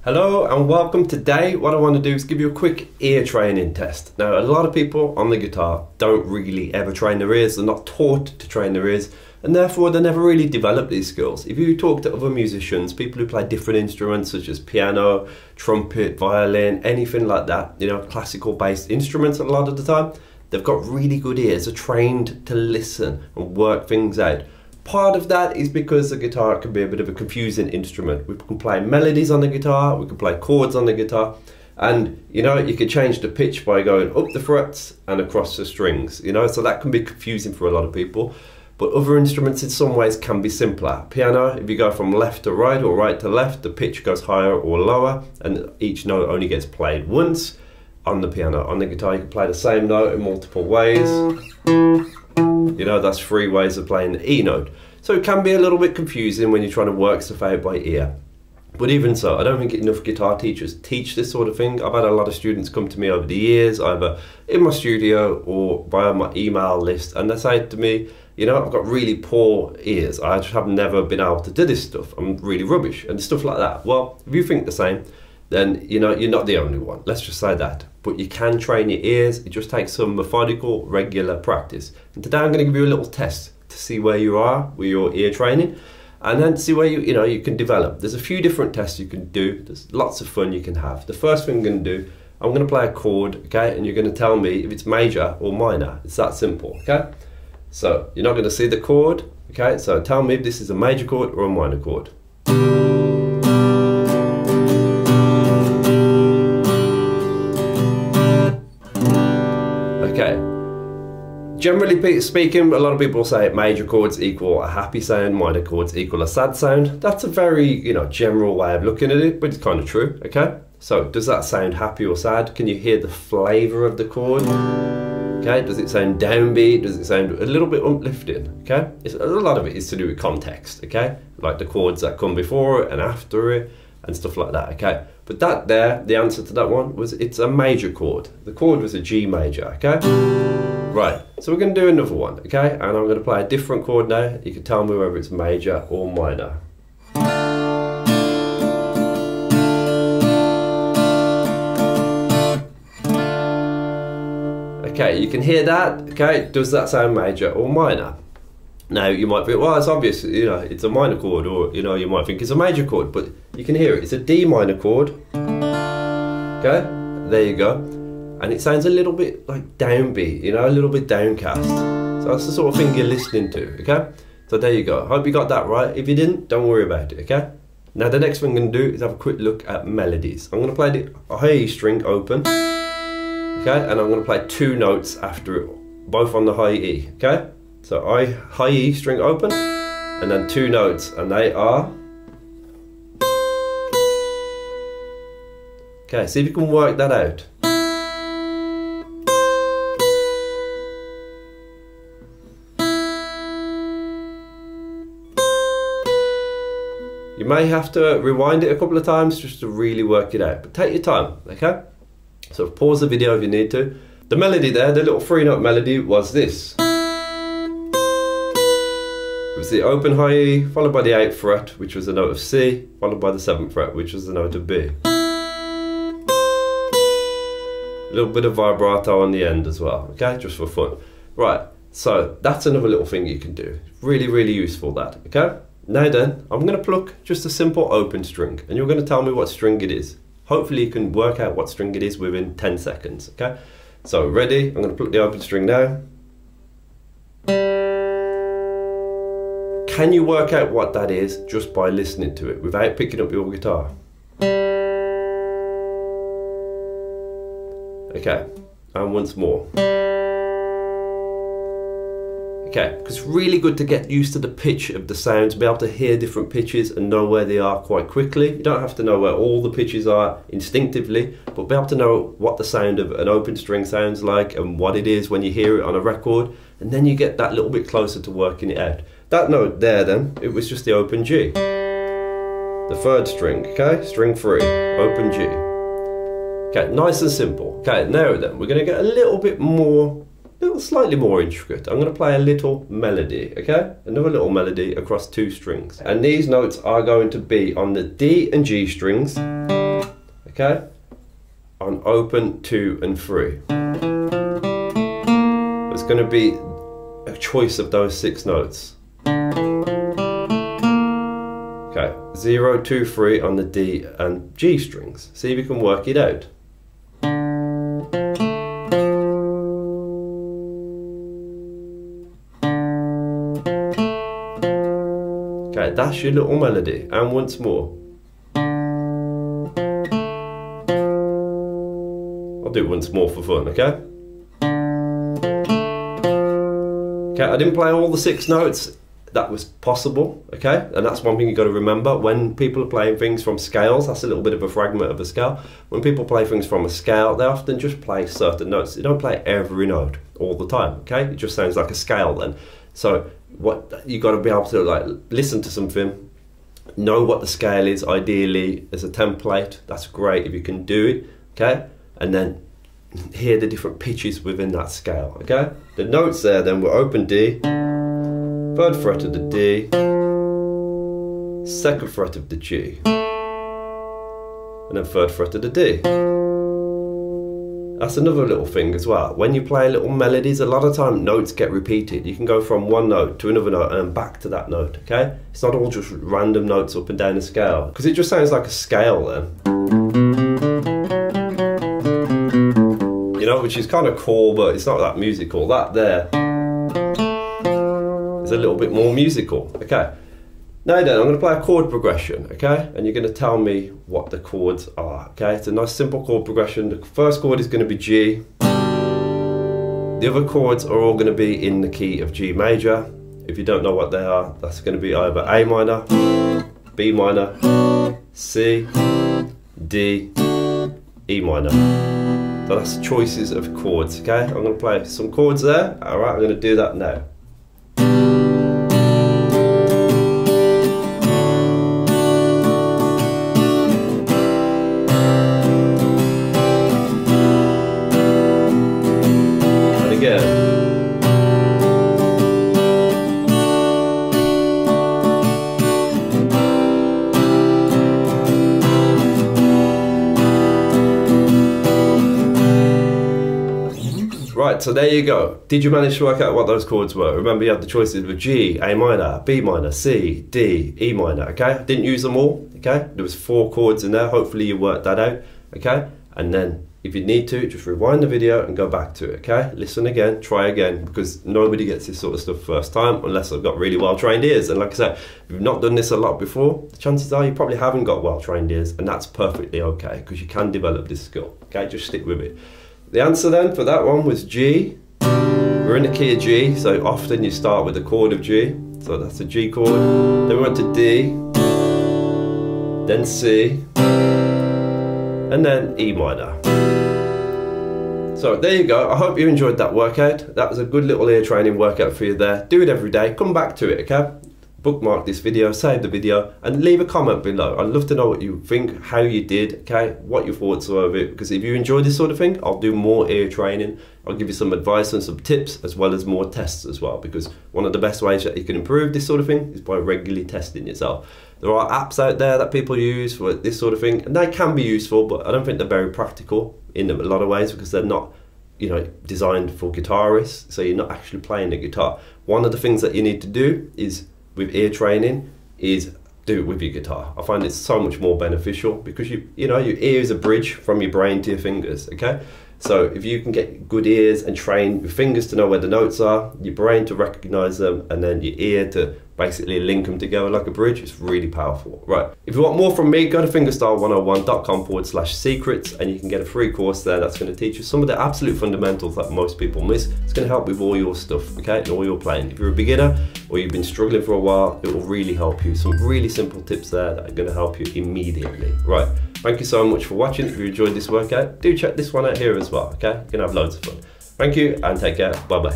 Hello and welcome. Today what I want to do is give you a quick ear training test. Now a lot of people on the guitar don't really ever train their ears, they're not taught to train their ears, and therefore they never really develop these skills. If you talk to other musicians, people who play different instruments such as piano, trumpet, violin, anything like that, you know, classical based instruments a lot of the time, they've got really good ears, they're trained to listen and work things out. Part of that is because the guitar can be a bit of a confusing instrument. We can play melodies on the guitar, we can play chords on the guitar, and you know, you can change the pitch by going up the frets and across the strings, you know, so that can be confusing for a lot of people. But other instruments in some ways can be simpler. Piano, if you go from left to right or right to left, the pitch goes higher or lower and each note only gets played once on the piano. On the guitar you can play the same note in multiple ways. You know, that's 3 ways of playing the E note. So it can be a little bit confusing when you're trying to work stuff out by ear. But even so, I don't think enough guitar teachers teach this sort of thing. I've had a lot of students come to me over the years, either in my studio or via my email list, and they say to me, you know, I've got really poor ears. I just have never been able to do this stuff. I'm really rubbish and stuff like that. Well, if you think the same, then you know you're not the only one. Let's just say that. But you can train your ears. It just takes some methodical, regular practice. And today I'm going to give you a little test to see where you are with your ear training, and then see where you can develop. There's a few different tests you can do. There's lots of fun you can have. The first thing I'm going to do, I'm going to play a chord, okay, and you're going to tell me if it's major or minor. It's that simple, okay? So you're not going to see the chord, okay? So tell me if this is a major chord or a minor chord. Okay, generally speaking, a lot of people say major chords equal a happy sound, minor chords equal a sad sound. That's a very, you know, general way of looking at it, but it's kind of true, okay? So does that sound happy or sad? Can you hear the flavour of the chord? Okay, does it sound downbeat? Does it sound a little bit uplifting? Okay, a lot of it is to do with context, okay? Like the chords that come before it and after it and stuff like that, okay? But that there, the answer to that one was it's a major chord. The chord was a G major, okay? Right, so we're going to do another one, okay? And I'm going to play a different chord now. You can tell me whether it's major or minor. Okay, you can hear that, okay? Does that sound major or minor? Now you might think, well, it's obvious, you know, it's a minor chord, or you know, you might think it's a major chord, but you can hear it. It's a D minor chord. Okay, there you go. And it sounds a little bit like downbeat, you know, a little bit downcast. So that's the sort of thing you're listening to, okay? So there you go. Hope you got that right. If you didn't, don't worry about it, okay? Now the next thing I'm going to do is have a quick look at melodies. I'm going to play the high E string open, okay? And I'm going to play 2 notes after it, both on the high E, okay? So high E string open, and then 2 notes, and they are. Okay, see if you can work that out. You may have to rewind it a couple of times just to really work it out, but take your time, okay? So pause the video if you need to. The melody there, the little 3-note melody was this. It was the open high E, followed by the 8th fret, which was the note of C, followed by the 7th fret, which was the note of B. A little bit of vibrato on the end as well, okay, just for fun. Right, so that's another little thing you can do. Really, really useful that, okay? Now then, I'm going to pluck just a simple open string, and you're going to tell me what string it is. Hopefully you can work out what string it is within 10 seconds, okay? So ready, I'm going to pluck the open string now. Can you work out what that is just by listening to it without picking up your guitar? Okay, and once more. Okay, because it's really good to get used to the pitch of the sounds, be able to hear different pitches and know where they are quite quickly. You don't have to know where all the pitches are instinctively, but be able to know what the sound of an open string sounds like and what it is when you hear it on a record, and then you get that little bit closer to working it out. That note there then, it was just the open G. The 3rd string, okay? String 3, open G. Okay, nice and simple. Okay, now then, we're going to get a little bit more, slightly more intricate. I'm going to play a little melody, okay? Another little melody across 2 strings. And these notes are going to be on the D and G strings, okay, on open, 2 and 3. It's going to be a choice of those 6 notes. Okay, 0, 2, 3 on the D and G strings. See if you can work it out. Okay, that's your little melody. And once more. I'll do it once more for fun, okay? Okay, I didn't play all the 6 notes. That was possible, okay? And that's one thing you've got to remember. When people are playing things from scales, that's a little bit of a fragment of a scale. When people play things from a scale, they often just play certain notes. They don't play every note all the time, okay? It just sounds like a scale then. So what you got to be able to like listen to something, know what the scale is ideally as a template. That's great if you can do it, okay? And then hear the different pitches within that scale, okay? The notes there then were open D, 3rd fret of the D, 2nd fret of the G, and then 3rd fret of the D. That's another little thing as well. When you play little melodies, a lot of time notes get repeated. You can go from one note to another note and back to that note, okay? It's not all just random notes up and down a scale, because it just sounds like a scale then. You know, which is kind of cool, but it's not that musical. That there is a little bit more musical, okay? Now then, I'm going to play a chord progression, okay? And you're going to tell me what the chords are, okay? It's a nice simple chord progression. The first chord is going to be G. The other chords are all going to be in the key of G major. If you don't know what they are, that's going to be either A minor, B minor, C, D, E minor. So that's choices of chords, okay? I'm going to play some chords there. All right, I'm going to do that now. Right, so there you go. Did you manage to work out what those chords were? Remember, you had the choices of G, A minor, B minor, C, D, E minor, okay? I didn't use them all, okay? There was 4 chords in there. Hopefully you worked that out, okay? And then if you need to, just rewind the video and go back to it, okay? Listen again, try again, because nobody gets this sort of stuff first time unless I've got really well-trained ears. And like I said, if you've not done this a lot before, the chances are you probably haven't got well-trained ears, and that's perfectly okay, because you can develop this skill, okay? Just stick with it. The answer then for that one was G. We're in the key of G, so often you start with a chord of G. So that's a G chord. Then we went to D, then C, and then E minor. So there you go. I hope you enjoyed that workout. That was a good little ear training workout for you there. Do it every day. Come back to it, okay? Bookmark this video, save the video, and leave a comment below. I'd love to know what you think, how you did, okay, what your thoughts were of it, because if you enjoy this sort of thing, I'll do more ear training. I'll give you some advice and some tips, as well as more tests as well, because one of the best ways that you can improve this sort of thing is by regularly testing yourself. There are apps out there that people use for this sort of thing, and they can be useful, but I don't think they're very practical in a lot of ways, because they're not, you know, designed for guitarists, so you're not actually playing the guitar. One of the things that you need to do is with ear training is do it with your guitar. I find it's so much more beneficial, because you know your ear is a bridge from your brain to your fingers, okay? So if you can get good ears and train your fingers to know where the notes are, your brain to recognize them, and then your ear to basically link them together like a bridge, it's really powerful. Right, if you want more from me, go to fingerstyle101.com/secrets, and you can get a free course there that's going to teach you some of the absolute fundamentals that most people miss. It's going to help with all your stuff, okay, and all your playing. If you're a beginner or you've been struggling for a while, it will really help you. Some really simple tips there that are going to help you immediately. Right, thank you so much for watching. If you enjoyed this workout, do check this one out here as well, okay? You're going to have loads of fun. Thank you and take care. Bye bye.